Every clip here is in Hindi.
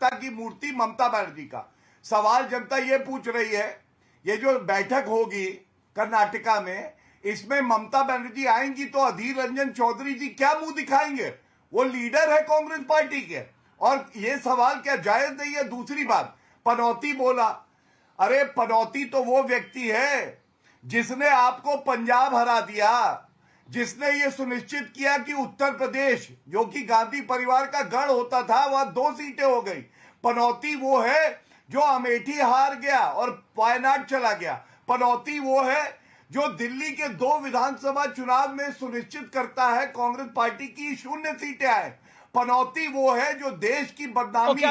अराजकता की मूर्ति ममता बनर्जी का। सवाल जनता ये पूछ रही है, ये जो बैठक होगी कर्नाटका में, इसमें ममता बनर्जी आएंगी तो अधीर रंजन चौधरी जी क्या मुंह दिखाएंगे? वो लीडर है कांग्रेस पार्टी के, और ये सवाल क्या जायज नहीं है? दूसरी बात, पनौती बोला। अरे पनौती तो वो व्यक्ति है जिसने आपको पंजाब हरा दिया, जिसने ये सुनिश्चित किया कि उत्तर प्रदेश जो कि गांधी परिवार का गढ़ होता था वह 2 सीटें हो गई। पनौती वो है जो अमेठी हार गया और वायनाड चला गया। पनौती वो है जो दिल्ली के 2 विधानसभा चुनाव में सुनिश्चित करता है कांग्रेस पार्टी की 0 सीटें आए। पनौती वो है जो देश की बदनामी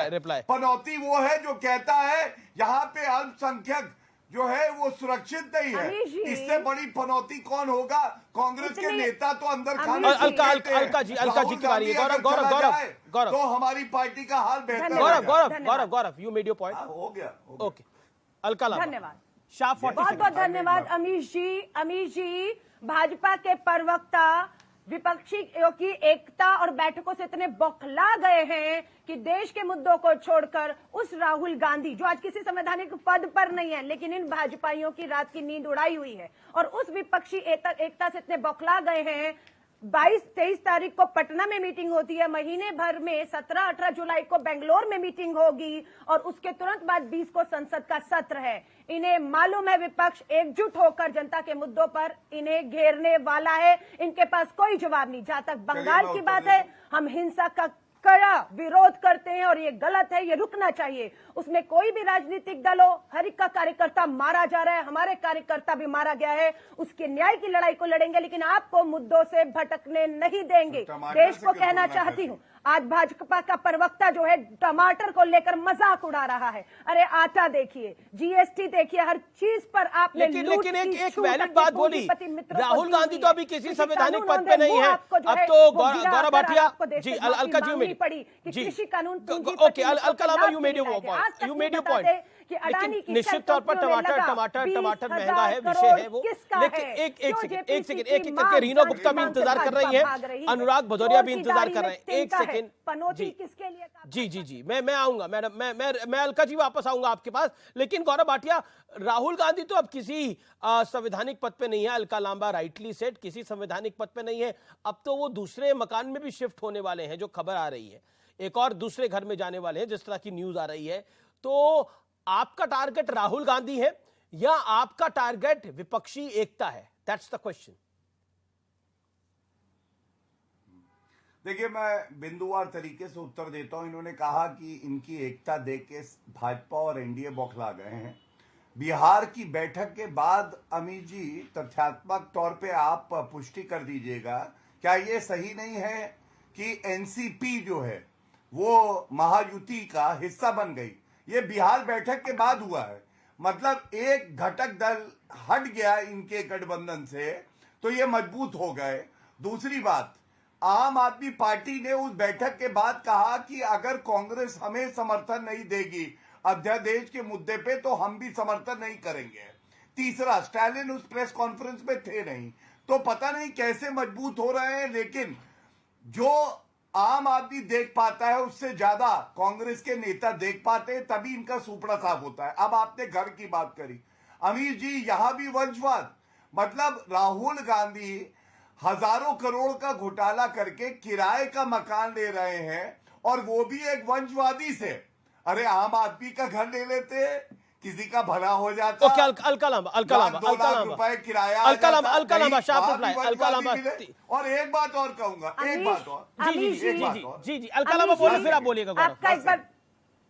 रिप्लाई। पनौती वो है जो कहता है यहाँ पे अल्पसंख्यक जो है वो सुरक्षित नहीं है। इससे बड़ी पनौती कौन होगा? कांग्रेस के नेता तो अंदर खाने अलका जी की बारी है। गौरव, तो हमारी पार्टी का हाल बेहतर। गौरव, यू मेड योर पॉइंट। हो गया। ओके, अलका, धन्यवाद, बहुत बहुत धन्यवाद अमीश जी। भाजपा के प्रवक्ता विपक्षी की एकता और बैठकों से इतने बौखला गए हैं कि देश के मुद्दों को छोड़कर उस राहुल गांधी जो आज किसी संवैधानिक पद पर नहीं है लेकिन इन भाजपाइयों की रात की नींद उड़ाई हुई है, और उस विपक्षी एकता से इतने बौखला गए हैं। 22-23 तारीख को पटना में मीटिंग होती है, महीने भर में 17-18 जुलाई को बेंगलोर में मीटिंग होगी, और उसके तुरंत बाद 20 को संसद का सत्र है। इन्हें मालूम है विपक्ष एकजुट होकर जनता के मुद्दों पर इन्हें घेरने वाला है। इनके पास कोई जवाब नहीं। जहां तक बंगाल की बात है, हम हिंसा का कड़ा विरोध करते हैं और ये गलत है, ये रुकना चाहिए। उसमें कोई भी राजनीतिक दल हो, हर एक का कार्यकर्ता मारा जा रहा है, हमारे कार्यकर्ता भी मारा गया है। उसके न्याय की लड़ाई को लड़ेंगे, लेकिन आपको मुद्दों से भटकने नहीं देंगे। देश को कहना चाहती हूँ, आज भाजपा का प्रवक्ता जो है टमाटर को लेकर मजाक उड़ा रहा है। अरे आटा देखिए, जीएसटी देखिए, हर चीज पर आपने लेकिन एक वैलिड बात बोली, राहुल गांधी तो अभी किसी संवैधानिक पद पे नहीं है। अब तो गौरव भाटिया जी, अलका जी पड़ी कि कृषि कानून okay, Alka you made your point. लेकिन निश्चित तौर पर टमाटर महंगा है, विषय है वो। लेकिन एक सेकंड करके रीना गुप्ता भी इंतजार कर रही है, अनुराग भदौरिया भी इंतजार कर रहे हैं। एक सेकंड किसके लिए? जी, मैं आऊंगा मैडम, मैं अलका जी वापस आऊंगा आपके पास। लेकिन गौरव भाटिया, राहुल गांधी तो अब किसी संवैधानिक पद पे नहीं है। अलका लांबा राइटली सेड, किसी संवैधानिक पद पे नहीं है। अब तो वो दूसरे मकान में भी शिफ्ट होने वाले हैं, जो खबर आ रही है। एक और दूसरे घर में जाने वाले हैं, जिस तरह की न्यूज आ रही है। तो आपका टारगेट राहुल गांधी है या आपका टारगेट विपक्षी एकता है? That's the question. देखिए, मैं बिंदुवार तरीके से उत्तर देता हूं। इन्होंने कहा कि इनकी एकता देख के भाजपा और एनडीए बौखला गए हैं। बिहार की बैठक के बाद अमित जी, तथ्यात्मक तौर पे आप पुष्टि कर दीजिएगा, क्या ये सही नहीं है कि एनसीपी जो है वो महायुति का हिस्सा बन गई? ये बिहार बैठक के बाद हुआ है। मतलब एक घटक दल हट गया इनके गठबंधन से, तो ये मजबूत हो गए। दूसरी बात, आम आदमी पार्टी ने उस बैठक के बाद कहा कि अगर कांग्रेस हमें समर्थन नहीं देगी अध्यादेश के मुद्दे पे, तो हम भी समर्थन नहीं करेंगे। तीसरा, स्टालिन उस प्रेस कॉन्फ्रेंस में थे नहीं, तो पता नहीं कैसे मजबूत हो रहे हैं। लेकिन जो आम आदमी देख पाता है उससे ज्यादा कांग्रेस के नेता देख पाते हैं, तभी इनका सुपड़ा साफ होता है। अब आपने घर की बात करी, अमीर जी, यहां भी वंशवाद। मतलब राहुल गांधी हजारों करोड़ का घोटाला करके किराए का मकान ले रहे हैं, और वो भी एक वंशवादी से। अरे आम आदमी का घर ले लेते, किसी का भला हो जाता। ओके, अलका लांबा रुपए किराया, अलका लांबा और एक बात और कहूंगा, एक बात और जी, अलका लांबा बोलिए, फिर आप बोलिएगा। आपका एक बार,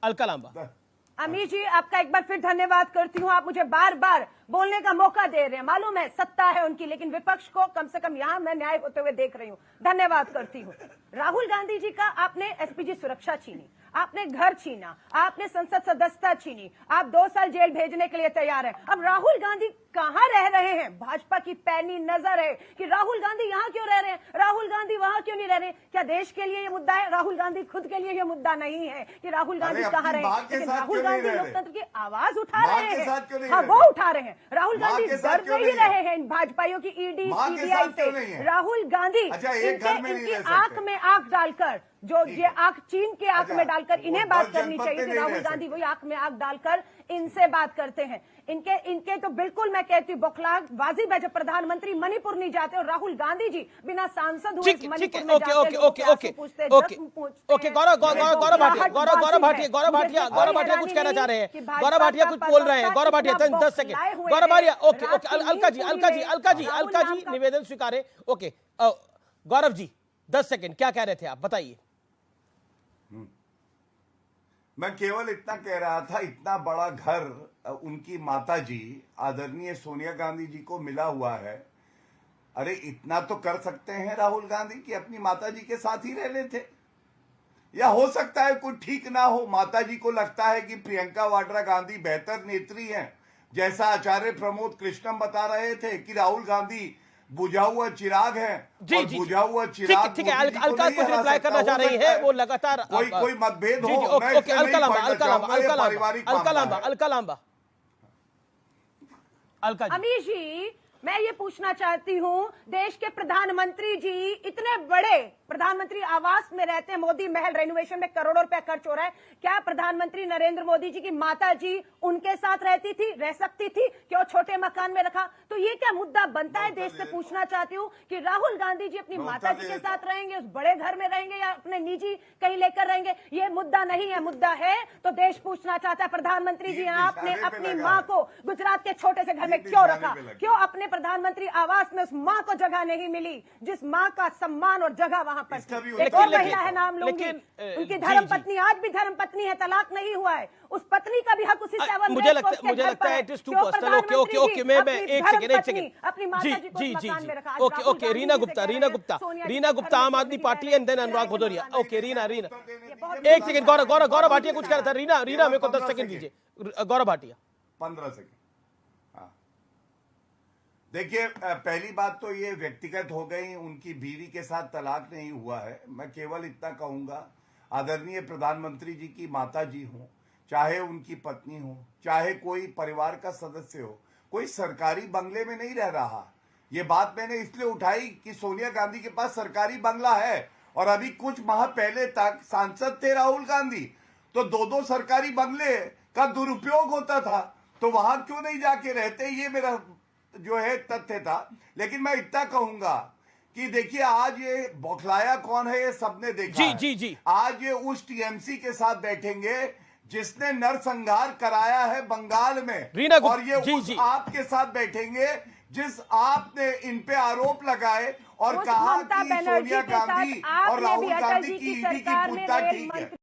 अलका लांबा। अमीर जी, आपका एक बार फिर धन्यवाद करती हूँ। आप मुझे बार बार बोलने का मौका दे रहे हैं। मालूम है सत्ता है उनकी, लेकिन विपक्ष को कम से कम यहाँ मैं न्याय होते हुए देख रही हूँ। धन्यवाद करती हूँ। राहुल गांधी जी का आपने एसपीजी सुरक्षा छीनी, आपने घर छीना, आपने संसद सदस्यता छीनी, आप 2 साल जेल भेजने के लिए तैयार हैं। अब राहुल गांधी कहाँ रह रहे हैं? भाजपा की पैनी नजर है कि राहुल गांधी यहाँ क्यों रह रहे हैं, राहुल गांधी वहां क्यों नहीं रह रहे? क्या देश के लिए ये मुद्दा है? राहुल गांधी खुद के लिए ये मुद्दा नहीं है कि राहुल गांधी कहाँ रहे, लेकिन राहुल गांधी लोकतंत्र की आवाज उठा रहे हैं। हाँ, वो उठा रहे हैं। राहुल गांधी डर नहीं रहे हैं इन भाजपाइयों की ईडी सीबीआई से। राहुल गांधी इनकी आंख में आंख डालकर जो ये आंख चीन के आंख अच्छा, में डालकर इन्हें वो बात 10 करनी जनपद चाहिए में थी। नहीं राहुल रह गांधी सकते। वही आंख में आंख डालकर इनसे बात करते हैं। इनके तो बिल्कुल मैं कहती हूँ बौखला वाजिब है जब प्रधानमंत्री मणिपुर नहीं जाते और राहुल गांधी जी बिना सांसद हुए ठीक है, मणिपुर में ओके जाते ओके लोगों ओके के आंसू ओके पूछते हैं, ओके जख्म पूछते ओके हैं। गौरव ये गौरव भाटिया बौखलाहट गौरव वाजिब है। भाटिया मुझे गौरव कोई भाटिया कुछ हैरानी कहना चाह रहे नहीं हैं, कि गौरव भाटिया भाजपा कुछ बोल रहे हैं, गौरव भाटिया इतना 10 सेकंड, बौखलाए हुए गौरव भाटिया हैं। ओके ओके रात की अलका जी नींद पूरी अलका जी में अलका राहुल जी नाम का- निवेदन स्वीकारे। ओके गौरव जी 10 सेकंड क्या कह रहे थे आप, बताइए। मैं केवल इतना कह रहा था, इतना बड़ा घर उनकी माताजी आदरणीय सोनिया गांधी जी को मिला हुआ है। अरे इतना तो कर सकते हैं राहुल गांधी कि अपनी माताजी के साथ ही रह लेते। या हो सकता है कुछ ठीक ना हो, माताजी को लगता है कि प्रियंका वाड्रा गांधी बेहतर नेत्री हैं, जैसा आचार्य प्रमोद कृष्णम बता रहे थे कि राहुल गांधी बुझा हुआ चिराग है। जी और जी बुझा हुआ चिराग ठीक है मोदी जी को अलका नहीं कुछ हरा रिप्लाई सकता। करना चाह हो रही सकता है, वो लगातार कोई मतभेद जी हो, जी मैं ओके ओके इसमें नहीं अलका लांबा पढ़ना अलका लांबा चाहूंगा, ये अलका लांबा पारिवारिक अलका मामला लांबा है। अलका लांबा अलका जी अमीश जी मैं ये पूछना चाहती हूँ, देश के प्रधानमंत्री जी इतने बड़े प्रधानमंत्री आवास में रहते हैं, मोदी महल रेनोवेशन में करोड़ों रुपया खर्च हो रहा है। क्या प्रधानमंत्री नरेंद्र मोदी जी की माता जी उनके साथ रहती थी, रह सकती थी? क्यों छोटे मकान में रखा? तो ये क्या मुद्दा बनता है? देश से पूछना चाहती हूँ कि राहुल गांधी जी अपनी माता जी के साथ रहेंगे, उस बड़े घर में रहेंगे या अपने निजी कहीं लेकर रहेंगे? ये मुद्दा नहीं है। मुद्दा है तो देश पूछना चाहता है प्रधानमंत्री जी आपने अपनी माँ को गुजरात के छोटे से घर में क्यों रखा? क्यों अपने प्रधानमंत्री आवास में उस माँ को जगह नहीं मिली जिस माँ का सम्मान और जगह वहां पर इसका भी थी? एक और लेकिन- महिला है, नाम लूंगी, लेकिन, उनकी जी, धर्म जी। पत्नी आज भी धर्म पत्नी है, तलाक नहीं हुआ है। उस पत्नी का भी हक उसी 7 मुझे लगता है it is too personal. Okay okay okay मैं एक सेकंड अपनी माता जी जी को जी उस जी मकान जी में रखा। Okay okay Reena Gupta Aam Aadmi Party and then Anurag Bhadauria. Okay Reena एक सेकंड गौरव भाटिया कुछ कह रहा था। रीना मेरे को 10 सेकंड दीजिए। गौरव भाटिया 15 सेकंड। हाँ देखिए, पहली बात तो ये व्यक्तिगत हो गई, उनकी बीवी के साथ तलाक नहीं हुआ है। मैं केवल इतना कहूंगा, आदरणीय प्रधानमंत्री जी की माता जी हो, चाहे उनकी पत्नी हो, चाहे कोई परिवार का सदस्य हो, कोई सरकारी बंगले में नहीं रह रहा। ये बात मैंने इसलिए उठाई कि सोनिया गांधी के पास सरकारी बंगला है और अभी कुछ माह पहले तक सांसद थे राहुल गांधी, तो दो सरकारी बंगले का दुरुपयोग होता था, तो वहां क्यों नहीं जाके रहते, ये मेरा जो है तथ्य था। लेकिन मैं इतना कहूंगा कि देखिए, आज ये बौखलाया कौन है ये सबने देखा है। जी। आज ये उस टीएमसी के साथ बैठेंगे जिसने नरसंहार कराया है बंगाल में, और ये उस आपके साथ बैठेंगे जिस आपने इन पे आरोप लगाए और कहा कि सोनिया गांधी और राहुल गांधी की ईडी की पूछताछ ठीक है।